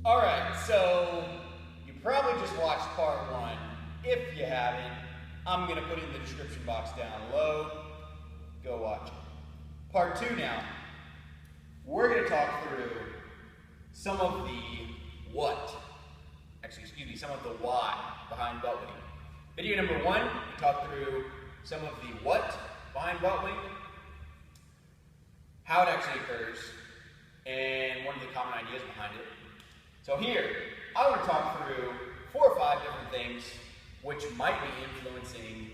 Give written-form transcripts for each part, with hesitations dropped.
Alright, so you probably just watched part one. If you haven't, I'm going to put it in the description box down below. Go watch it. Part two now. We're going to talk through some of the some of the why behind Buttwink. Video number one, we talked through some of the what behind Buttwink, how it actually occurs, and one of the common ideas behind it. So here, I want to talk through 4 or 5 different things which might be influencing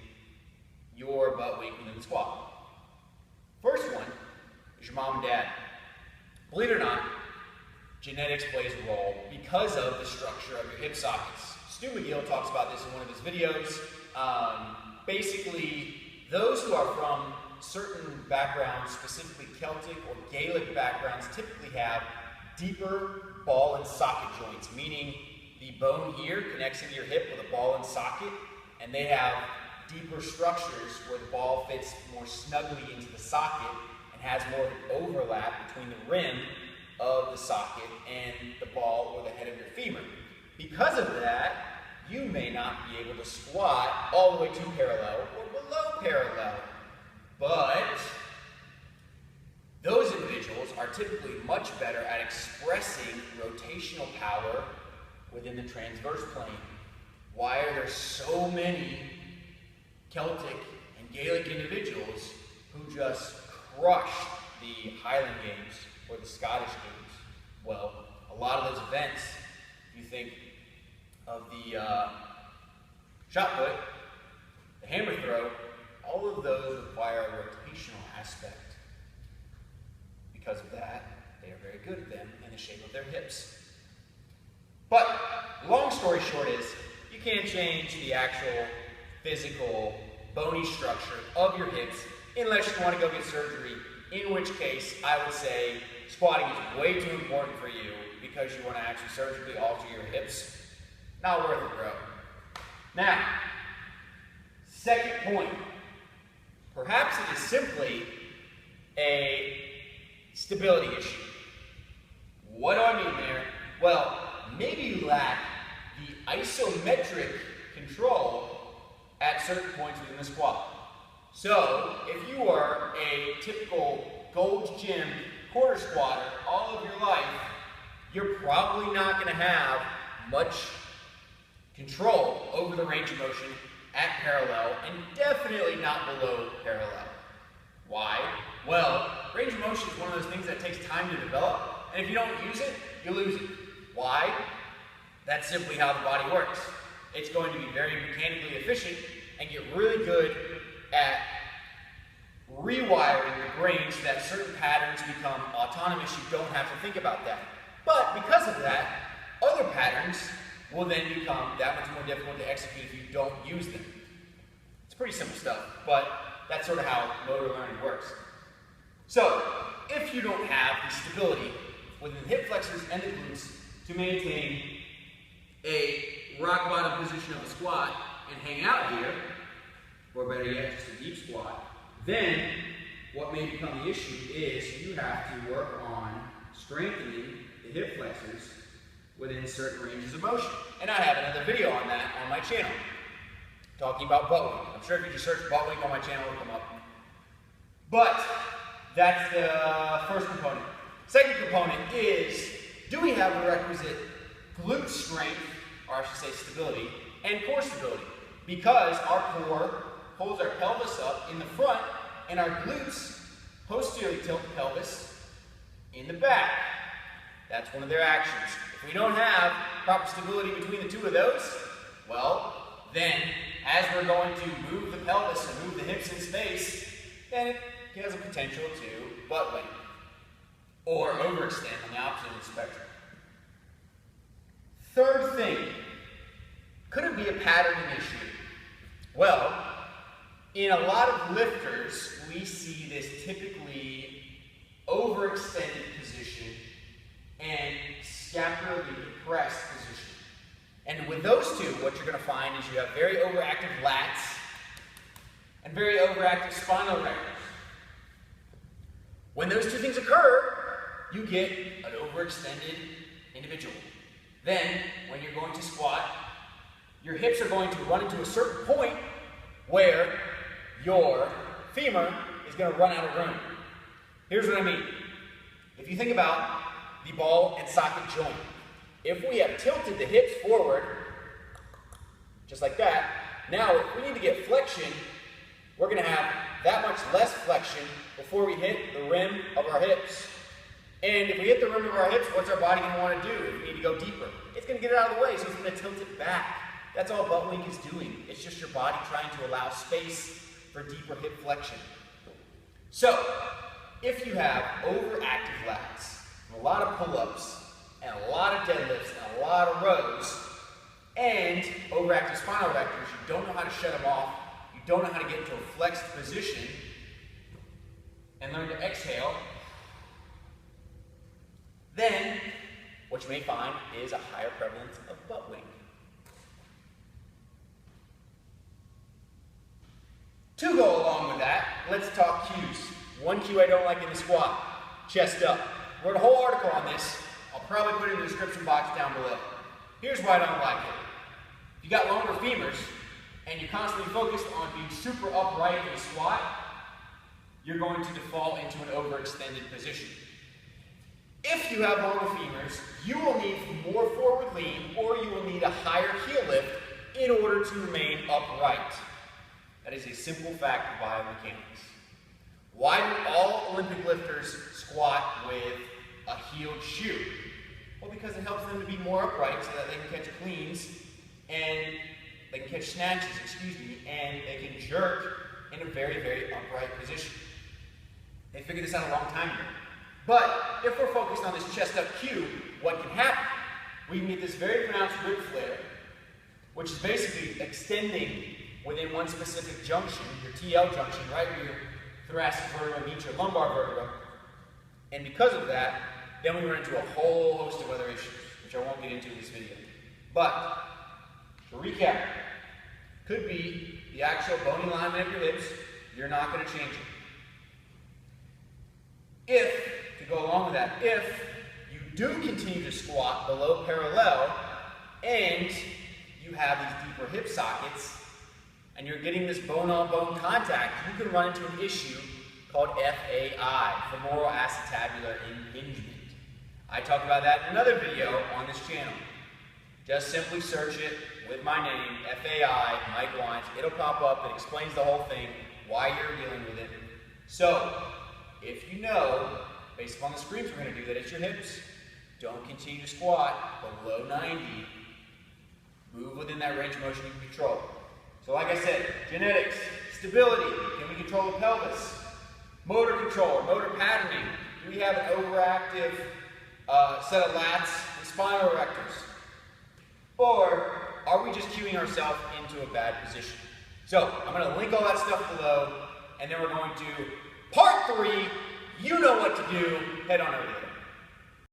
your Buttwink within the squat. First one is your mom and dad. Believe it or not, genetics plays a role because of the structure of your hip sockets. Stu McGill talks about this in one of his videos. Basically, those who are from certain backgrounds, specifically Celtic or Gaelic backgrounds, typically have deeper ball and socket joints, meaning the bone here connects into your hip with a ball and socket, and they have deeper structures where the ball fits more snugly into the socket and has more of an overlap between the rim of the socket and the ball or the head of your femur. Because of that, you may not be able to squat all the way to parallel or below parallel, but those individuals are typically much better at expressing rotational power within the transverse plane. Why are there so many Celtic and Gaelic individuals who just crushed the Highland Games or the Scottish Games? Well, a lot of those events, if you think of the shot put, the hammer throw, all of those require a rotational aspect. Because of that, they are very good at them and the shape of their hips. But, long story short is, you can't change the actual physical bony structure of your hips unless you want to go get surgery, in which case I would say squatting is way too important for you because you want to actually surgically alter your hips. Not worth it, bro. Now, second point. Perhaps it is simply a stability issue. What do I mean there? Well, maybe you lack the isometric control at certain points within the squat. So, if you are a typical Gold's Gym quarter squatter all of your life, you're probably not going to have much control over the range of motion at parallel and definitely not below parallel. Why? Well, range of motion is one of those things that takes time to develop, and if you don't use it, you lose it. Why? That's simply how the body works. It's going to be very mechanically efficient and get really good at rewiring the brain so that certain patterns become autonomous. You don't have to think about that. But because of that, other patterns will then become that much more difficult to execute if you don't use them. It's pretty simple stuff, but that's sort of how motor learning works. So, if you don't have the stability within the hip flexors and the glutes to maintain a rock bottom position of a squat and hang out here, or better yet, just a deep squat, then what may become the issue is you have to work on strengthening the hip flexors within certain ranges of motion. And I have another video on that on my channel, talking about Buttwink. I'm sure if you just search Buttwink on my channel, it'll come up. But that's the first component. Second component is, do we have the requisite glute strength, or I should say stability, and core stability? Because our core holds our pelvis up in the front, and our glutes posteriorly tilt the pelvis in the back. That's one of their actions. If we don't have proper stability between the two of those, well, then as we're going to move the pelvis and move the hips in space, then it has a potential to buttwink or overextend on the opposite end of the spectrum. Third thing, could it be a patterning issue? Well, in a lot of lifters, we see this typically overextended position and scapularly depressed position. And with those two, what you're going to find is you have very overactive lats and very overactive spinal erectors. When those two things occur, you get an overextended individual. Then, when you're going to squat, your hips are going to run into a certain point where your femur is going to run out of room. Here's what I mean. If you think about the ball and socket joint, if we have tilted the hips forward, just like that, now if we need to get flexion, we're going to have that much less flexion before we hit the rim of our hips. And if we hit the rim of our hips, what's our body going to want to do if we need to go deeper? It's going to get it out of the way, so it's going to tilt it back. That's all Buttwink is doing. It's just your body trying to allow space for deeper hip flexion. So, if you have overactive lats, a lot of pull-ups, and a lot of deadlifts, and a lot of rows, and overactive spinal erectors, you don't know how to shut them off, you don't know how to get into a flexed position, and learn to exhale, then what you may find is a higher prevalence of Buttwink. To go along with that, let's talk cues. One cue I don't like in the squat, chest up. I wrote a whole article on this. I'll probably put it in the description box down below. Here's why I don't like it. If you got longer femurs and you're constantly focused on being super upright in a squat, you're going to default into an overextended position. If you have longer femurs, you will need more forward lean or you will need a higher heel lift in order to remain upright. That is a simple fact of biomechanics. Why do all Olympic lifters squat with a heeled shoe? Well, because it helps them to be more upright so that they can catch cleans and they can catch snatches, and they can jerk in a very, very upright position. They figured this out a long time ago. But if we're focused on this chest up cue, what can happen? We can get this very pronounced rib flare, which is basically extending within one specific junction, your TL junction, right where your thoracic vertebra meets your lumbar vertebra. And because of that, then we run into a whole host of other issues, which I won't get into in this video. But, to recap, could be the actual bony alignment of your hips. You're not going to change it. If, to go along with that, if you do continue to squat below parallel and you have these deeper hip sockets and you're getting this bone-on-bone contact, you can run into an issue called FAI, femoral acetabular impingement. I talked about that in another video on this channel. Just simply search it with my name, FAI, Mike Wines. It'll pop up. It explains the whole thing, why you're dealing with it. So, if you know, based upon the screens we're going to do, that it's your hips, don't continue to squat below 90. Move within that range of motion you can control. So like I said, genetics, stability, can we control the pelvis? Motor control or motor patterning, do we have an overactive set of lats and spinal erectors? Or are we just cueing ourselves into a bad position? So I'm going to link all that stuff below, and then we're going to part 3, you know what to do, head on over there.